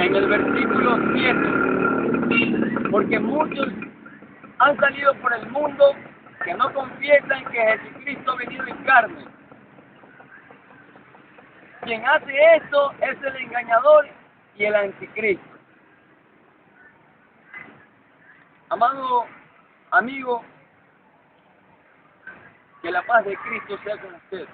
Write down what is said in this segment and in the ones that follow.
en el versículo 7, porque muchos han salido por el mundo que no confiesan que Jesucristo ha venido en carne. Quien hace esto es el engañador y el anticristo. Amado amigo, que la paz de Cristo sea con usted.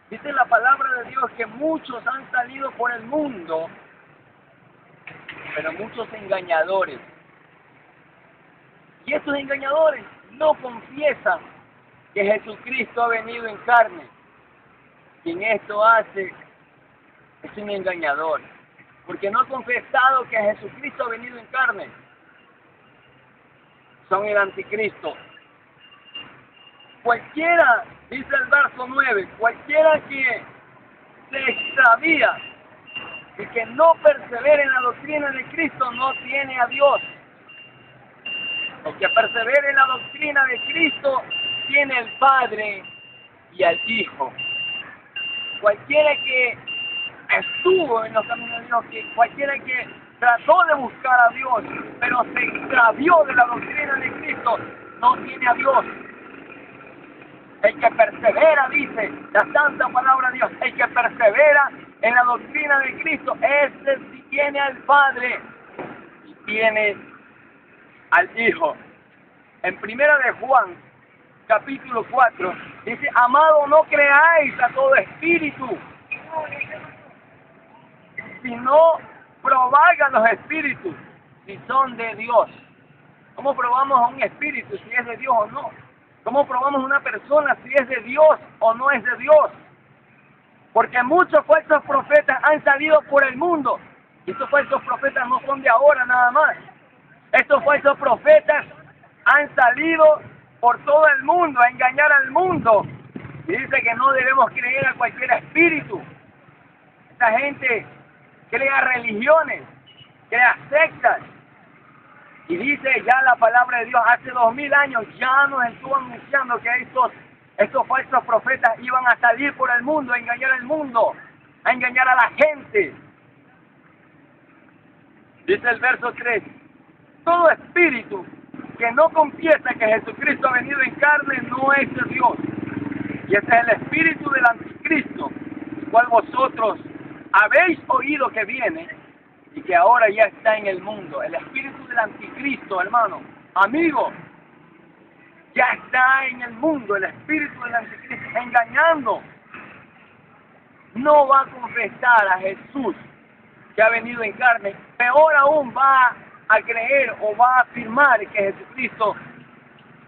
Dice la palabra de Dios que muchos han salido por el mundo, pero muchos engañadores. Y estos engañadores no confiesan que Jesucristo ha venido en carne. Quien esto hace es un engañador, porque no ha confesado que Jesucristo ha venido en carne. Son el anticristo. Cualquiera, dice el verso 9, cualquiera que se extravía y que no persevere en la doctrina de Cristo no tiene a Dios. El que persevere en la doctrina de Cristo tiene al Padre y al Hijo. Cualquiera que estuvo en los caminos de Dios, cualquiera que trató de buscar a Dios, pero se extravió de la doctrina de Cristo, no tiene a Dios. El que persevera, dice la santa palabra de Dios, el que persevera en la doctrina de Cristo, ese sí tiene al Padre y tiene al Hijo. En primera de Juan, capítulo 4, dice, amado, no creáis a todo espíritu, sino probad a los espíritus si son de Dios. ¿Cómo probamos a un espíritu si es de Dios o no? ¿Cómo probamos a una persona si es de Dios o no es de Dios? Porque muchos falsos profetas han salido por el mundo. Y estos falsos profetas no son de ahora nada más. Estos falsos profetas han salido por todo el mundo a engañar al mundo. Y dice que no debemos creer a cualquier espíritu. Esta gente crea religiones, crea sectas. Y dice ya la palabra de Dios, hace 2000 años ya nos estuvo anunciando que estos falsos profetas iban a salir por el mundo, a engañar al mundo, a engañar a la gente. Dice el verso 3, todo espíritu que no confiesa que Jesucristo ha venido en carne no es de Dios. Y ese es el espíritu del anticristo, el cual vosotros habéis oído que viene y que ahora ya está en el mundo. El espíritu del anticristo, hermano, amigo, ya está en el mundo, el espíritu del anticristo, engañando. No va a confesar a Jesús que ha venido en carne, peor aún va a creer o va a afirmar que Jesucristo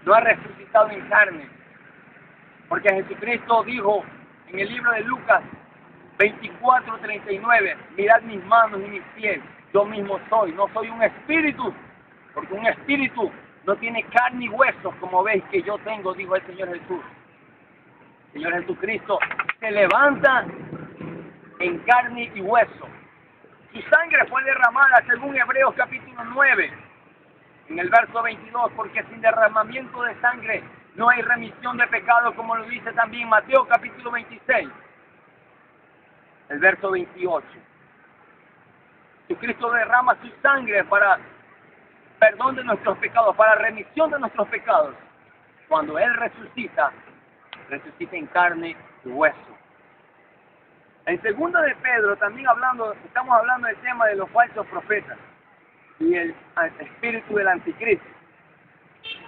no ha resucitado en carne. Porque Jesucristo dijo en el libro de Lucas 24:39, mirad mis manos y mis pies, yo mismo soy, no soy un espíritu, porque un espíritu no tiene carne y huesos como veis que yo tengo, dijo el Señor Jesús. El Señor Jesucristo se levanta en carne y hueso. Su sangre fue derramada según Hebreos capítulo 9, en el verso 22, porque sin derramamiento de sangre no hay remisión de pecado, como lo dice también Mateo capítulo 26. El verso 28. Jesucristo derrama su sangre para perdón de nuestros pecados, para remisión de nuestros pecados. Cuando Él resucita, resucita en carne y hueso. En segunda de Pedro, también estamos hablando del tema de los falsos profetas y el espíritu del anticristo.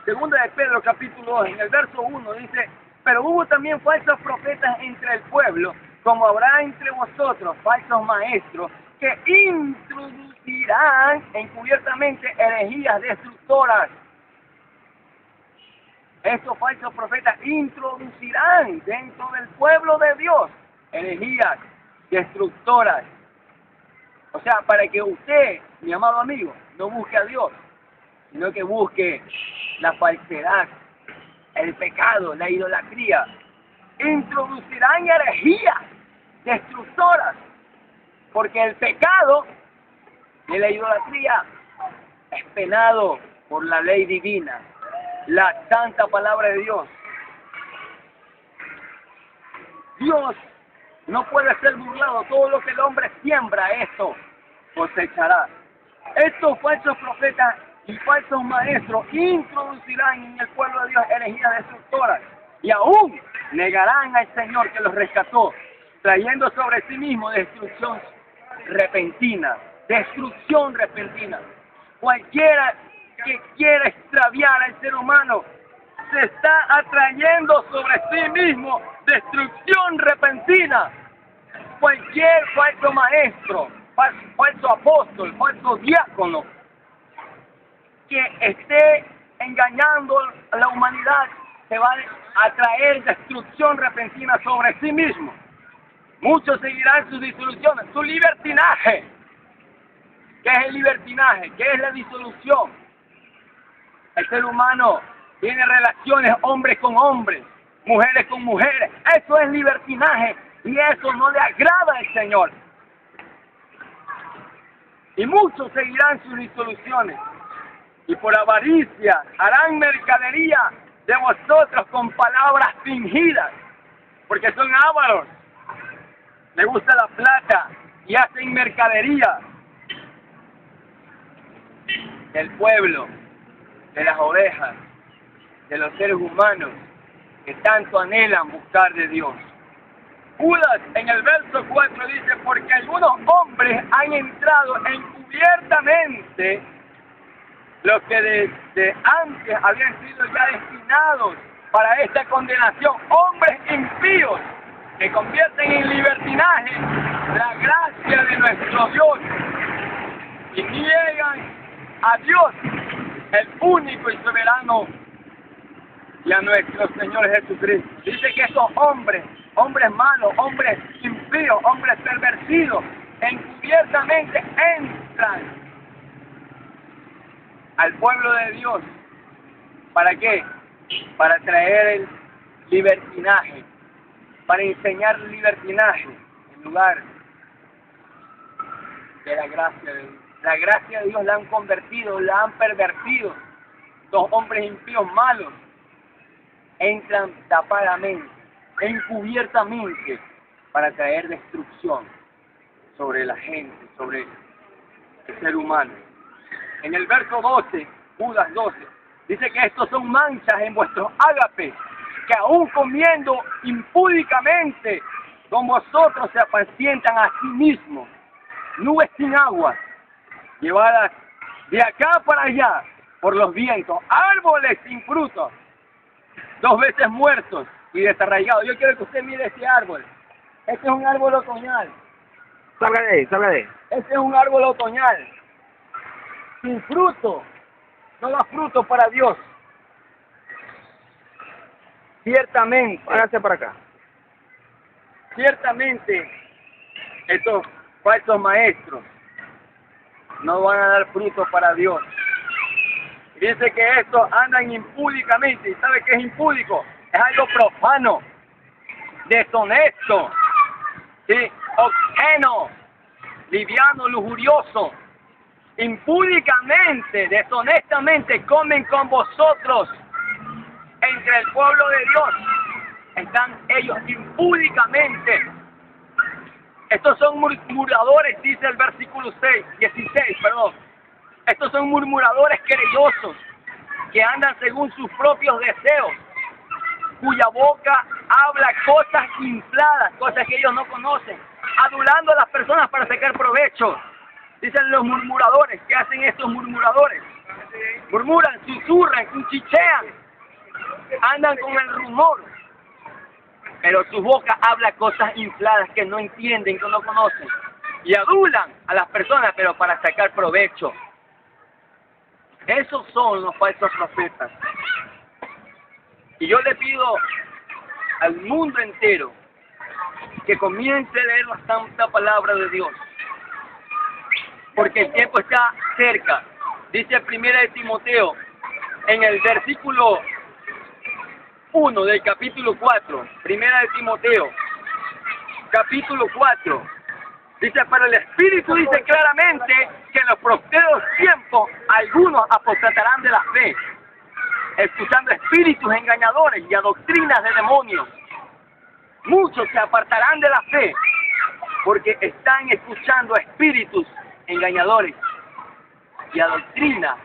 Segunda de Pedro, capítulo 2, en el verso 1 dice, pero hubo también falsos profetas entre el pueblo, como habrá entre vosotros falsos maestros que introducirán encubiertamente herejías destructoras. Estos falsos profetas introducirán dentro del pueblo de Dios herejías destructoras. O sea, para que usted, mi amado amigo, no busque a Dios, sino que busque la falsedad, el pecado, la idolatría. Introducirán herejías destructoras, porque el pecado y la idolatría es penado por la ley divina, la santa palabra de Dios. Dios no puede ser burlado. Todo lo que el hombre siembra, esto cosecharás. Estos falsos profetas y falsos maestros introducirán en el pueblo de Dios herejías destructoras y aún negarán al Señor que los rescató, trayendo sobre sí mismo destrucción repentina. Destrucción repentina. Cualquiera que quiera extraviar al ser humano se está atrayendo sobre sí mismo destrucción repentina. Cualquier falso maestro, falso apóstol, falso diácono que esté engañando a la humanidad se va a traer destrucción repentina sobre sí mismo. Muchos seguirán sus disoluciones, su libertinaje. ¿Qué es el libertinaje? ¿Qué es la disolución? El ser humano tiene relaciones hombres con hombres, mujeres con mujeres. Eso es libertinaje y eso no le agrada al Señor. Y muchos seguirán sus disoluciones y por avaricia harán mercadería de vosotros con palabras fingidas, porque son ávaros, les gusta la plata y hacen mercadería del pueblo, de las ovejas, de los seres humanos que tanto anhelan buscar de Dios. Judas en el verso 4 dice, porque algunos hombres han entrado encubiertamente, los que desde antes habían sido ya destinados para esta condenación, hombres impíos que convierten en libertinaje la gracia de nuestro Dios y niegan a Dios, el único y soberano, y a nuestro Señor Jesucristo. Dice que esos hombres malos, hombres impíos, hombres pervertidos, encubiertamente entran al pueblo de Dios. ¿Para qué? Para traer el libertinaje, para enseñar libertinaje en lugar de la gracia de Dios. La gracia de Dios la han convertido, la han pervertido. Los hombres impíos malos entran tapadamente, encubiertamente, para traer destrucción sobre la gente, sobre el ser humano. En el verso 12, Judas 12, dice que estos son manchas en vuestros ágapes, que aún comiendo impúdicamente con vosotros se apacientan a sí mismos, nubes sin agua, llevadas de acá para allá por los vientos, árboles sin frutos, 2 veces muertos y desarraigados. Yo quiero que usted mire este árbol. Este es un árbol otoñal. Salga de ahí, salga de ahí. Este es un árbol otoñal, sin fruto, no da fruto para Dios. Ciertamente, Hágase para acá. ciertamente, estos falsos maestros no van a dar fruto para Dios. Dice que estos andan impúdicamente. ¿Y sabe qué es impúdico? Es algo profano, deshonesto, ¿sí? Obsceno, liviano, lujurioso. Impúdicamente, deshonestamente comen con vosotros entre el pueblo de Dios. Están ellos impúdicamente. Estos son murmuradores, dice el versículo 16, perdón. Estos son murmuradores querellosos que andan según sus propios deseos, cuya boca habla cosas infladas, cosas que ellos no conocen, adulando a las personas para sacar provecho. Dicen los murmuradores. ¿Qué hacen estos murmuradores? Murmuran, susurran, cuchichean, andan con el rumor, pero su boca habla cosas infladas que no entienden, que no conocen, y adulan a las personas, pero para sacar provecho. Esos son los falsos profetas. Y yo le pido al mundo entero que comience a leer la santa palabra de Dios, porque el tiempo está cerca. Dice 1 de Timoteo, en el versículo 1 del capítulo 4, 1 de Timoteo, capítulo 4, dice, pero el Espíritu dice claramente que en los postreros tiempos algunos apostatarán de la fe, escuchando espíritus engañadores y a doctrinas de demonios. Muchos se apartarán de la fe porque están escuchando espíritus engañadores y adoctrina